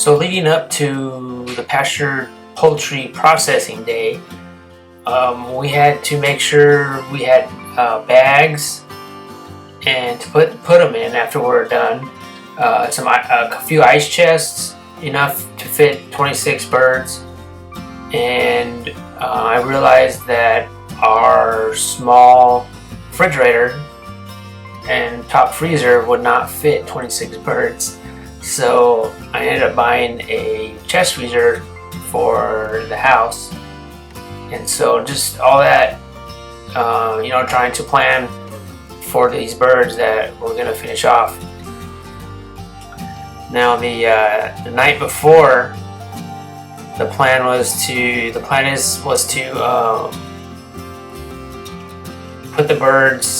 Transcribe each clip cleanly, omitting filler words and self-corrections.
So leading up to the pasture poultry processing day, we had to make sure we had bags and to put them in after we're done. A few ice chests, enough to fit 26 birds. And I realized that our small refrigerator and top freezer would not fit 26 birds. So I ended up buying a chest freezer for the house. And so just all that, trying to plan for these birds that we're going to finish off. Now the night before, the plan was to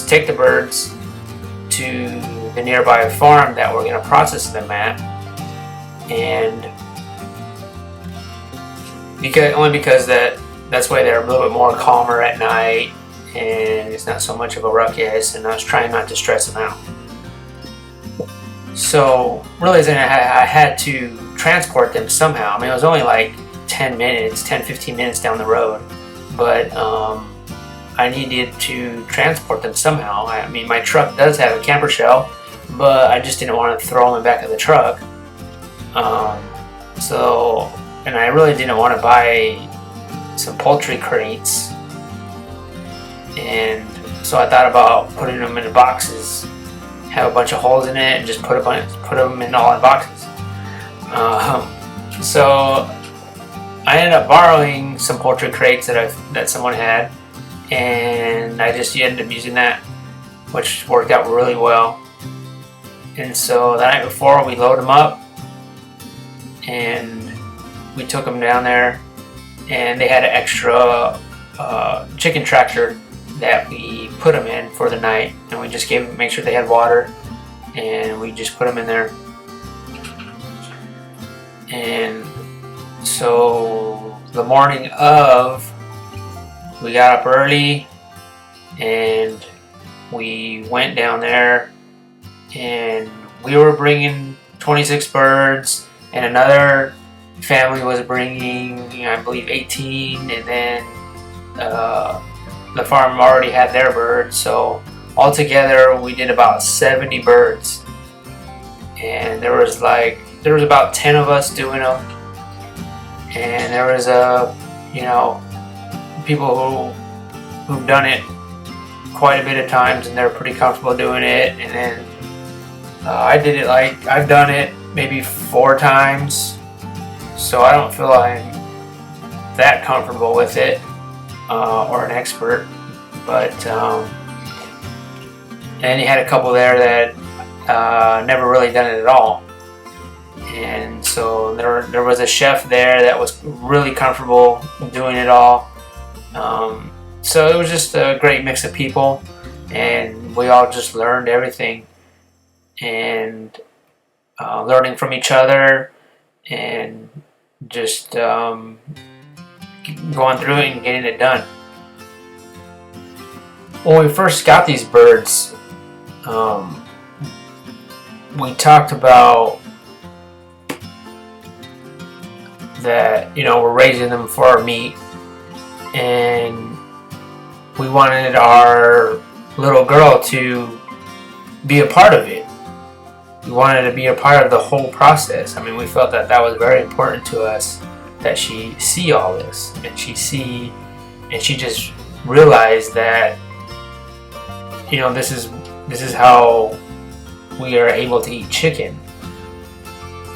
take the birds to the nearby farm that we're going to process them at, and because that's why they're a little bit more calmer at night, and it's not so much of a ruckus, and I was trying not to stress them out. So realizing I had to transport them somehow. I mean, it was only like 10, 15 minutes down the road, but I needed to transport them somehow. I mean, my truck does have a camper shell, but I just didn't want to throw them in the back of the truck. And I really didn't want to buy some poultry crates, and so I thought about putting them in boxes, have a bunch of holes in it, and just put them in all in boxes. So I ended up borrowing some poultry crates that someone had, and I just ended up using that, which worked out really well. And so the night before, we load them up, and we took them down there, and they had an extra chicken tractor that we put them in for the night, and we just make sure they had water, and we just put them in there. And so the morning of, we got up early and we went down there, and we were bringing 26 birds, and another family was bringing, I believe, 18, and then the farm already had their birds. So altogether we did about 70 birds, and there was about 10 of us doing them, and there was people who've done it quite a bit of times, and they're pretty comfortable doing it. And then I did it, like, I've done it maybe 4 times, so I don't feel I'm that comfortable with it or an expert. But and you had a couple there that never really done it at all. And so there was a chef there that was really comfortable doing it all. So it was just a great mix of people, and we all just learned everything, and learning from each other, and just going through it and getting it done. When we first got these birds, we talked about that, we're raising them for our meat, and we wanted our little girl to be a part of it. We wanted to be a part of the whole process. I mean, we felt that was very important to us, that she see all this, and she just realized that, this is how we are able to eat chicken.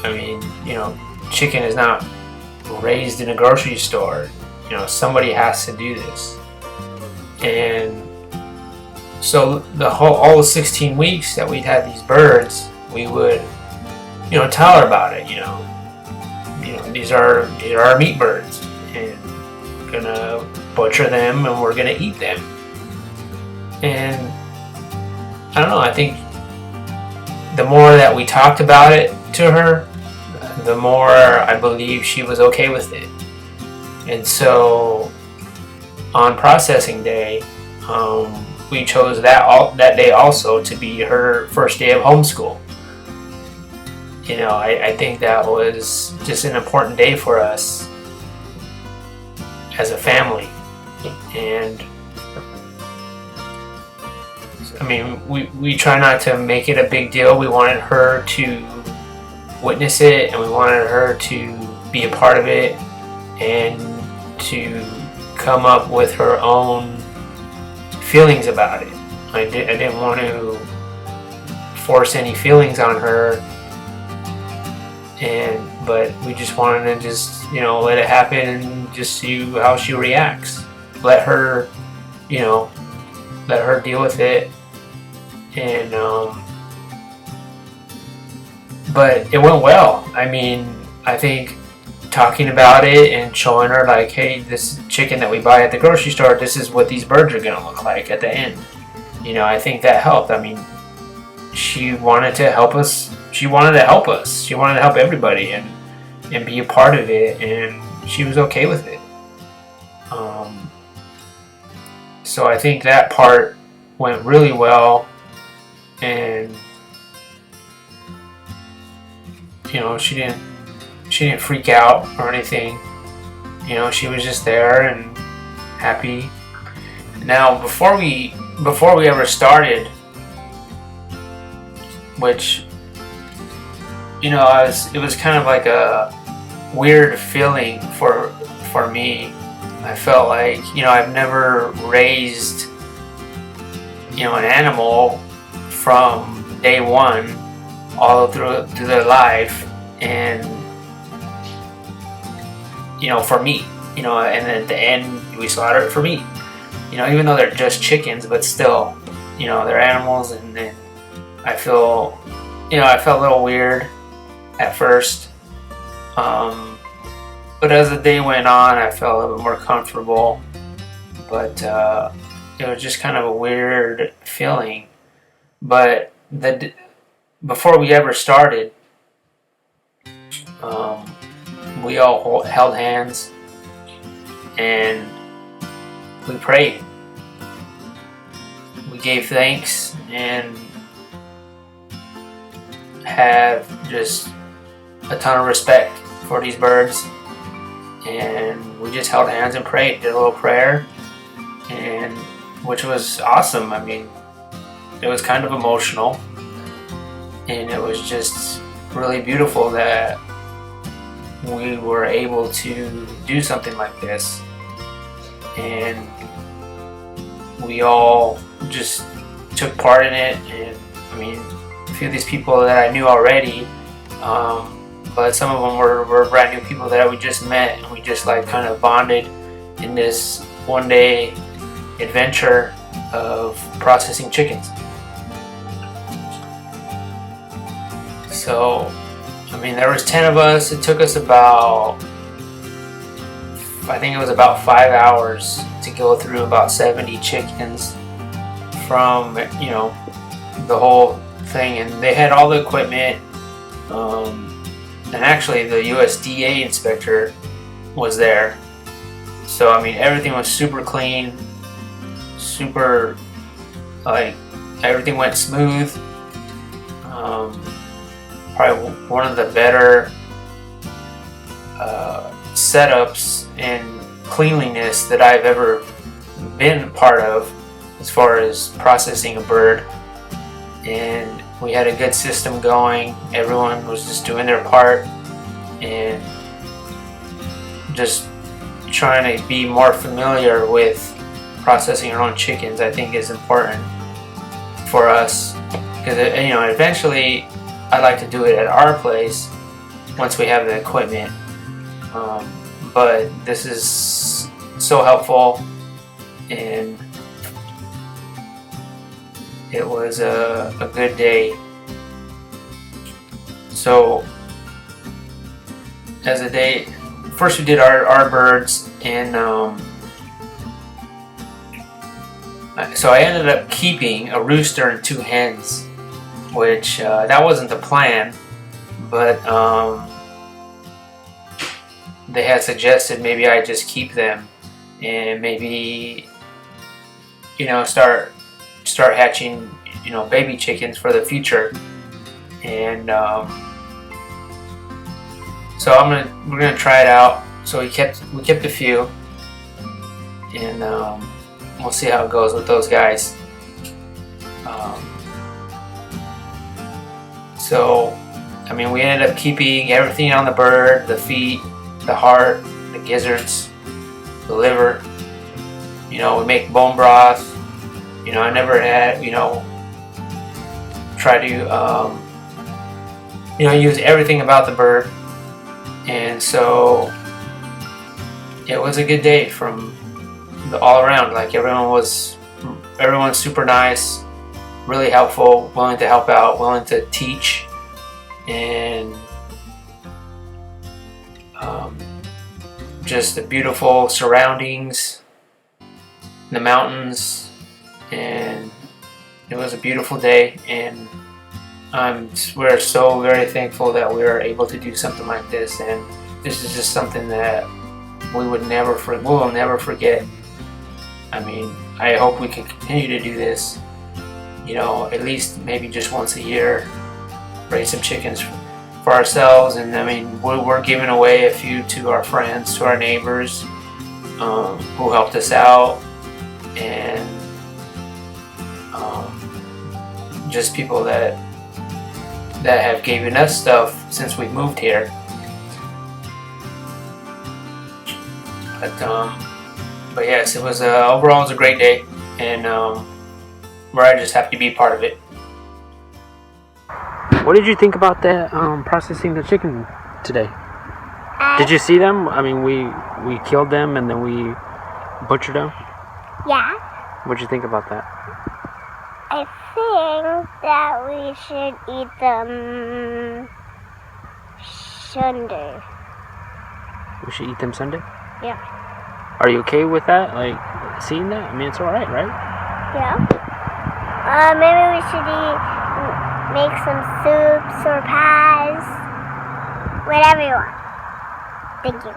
I mean, chicken is not raised in a grocery store. Somebody has to do this. And so all 16 weeks that we'd had these birds, we would, tell her about it. These are our meat birds, and we're gonna butcher them, and we're gonna eat them. And I don't know, I think the more that we talked about it to her, the more I believe she was okay with it. And so on processing day, we chose that day also to be her first day of homeschool. I think that was just an important day for us as a family. And I mean, we try not to make it a big deal. We wanted her to witness it, and we wanted her to be a part of it, and to come up with her own feelings about it. I didn't want to force any feelings on her, but we just wanted to just let it happen and just see how she reacts. Let her deal with it. And but it went well. I mean, I think talking about it and showing her like, hey, this chicken that we buy at the grocery store, this is what these birds are gonna look like at the end. I think that helped. I mean, she wanted to help us. She wanted to help us. She wanted to help everybody and be a part of it, and she was okay with it. So I think that part went really well, and she didn't freak out or anything. She was just there and happy. Now, before we ever started, which it was kind of like a weird feeling for me. I felt like I've never raised an animal from day one all through their life, and for meat, and at the end we slaughter it for meat. Even though they're just chickens, but still, they're animals, and I felt a little weird at first, but as the day went on, I felt a little bit more comfortable. But it was just kind of a weird feeling. But before we ever started, we all held hands and we prayed. We gave thanks and have just a ton of respect for these birds, and we just held hands and prayed, did a little prayer, and which was awesome. I mean, it was kind of emotional, and it was just really beautiful that we were able to do something like this, and we all just took part in it. And I mean, a few of these people that I knew already, but some of them were brand new people that we just met, and we just kind of bonded in this one day adventure of processing chickens. So, I mean, there was 10 of us. It took us about 5 hours to go through about 70 chickens from, the whole thing. And they had all the equipment. And actually the USDA inspector was there. So, I mean, everything was super clean, everything went smooth. Probably one of the better setups and cleanliness that I've ever been part of as far as processing a bird. And we had a good system going. Everyone was just doing their part and just trying to be more familiar with processing our own chickens. I think is important for us, because eventually I'd like to do it at our place once we have the equipment. But this is so helpful, and it was a good day. So as a day, first we did our birds, and so I ended up keeping a rooster and 2 hens, which that wasn't the plan, but they had suggested maybe I just keep them and maybe start hatching baby chickens for the future. And So we're gonna try it out. So we kept a few, and we'll see how it goes with those guys. So I mean, we ended up keeping everything on the bird: the feet, the heart, the gizzards, the liver. You know, we make bone broth. You know, I never had, try to use everything about the bird. And so it was a good day from all around. Like everyone's super nice, really helpful, willing to help out, willing to teach, and just the beautiful surroundings, the mountains, and it was a beautiful day. And we're so very thankful that we are able to do something like this, and this is just something that we will never forget. I mean, I hope we can continue to do this, at least maybe just once a year, raise some chickens for ourselves. And I mean, we're giving away a few to our friends, to our neighbors, who helped us out, and just people that have given us stuff since we moved here. But yes, it was overall it was a great day, and we're just happy to be part of it. What did you think about that processing the chicken today? Did you see them? I mean, we killed them and then we butchered them. Yeah. What did you think about that? I think that we should eat them Sunday. We should eat them Sunday? Yeah. Are you okay with that? Like, seeing that? I mean, it's alright, right? Yeah. Maybe we should make some soups or pies. Whatever you want. Thank you.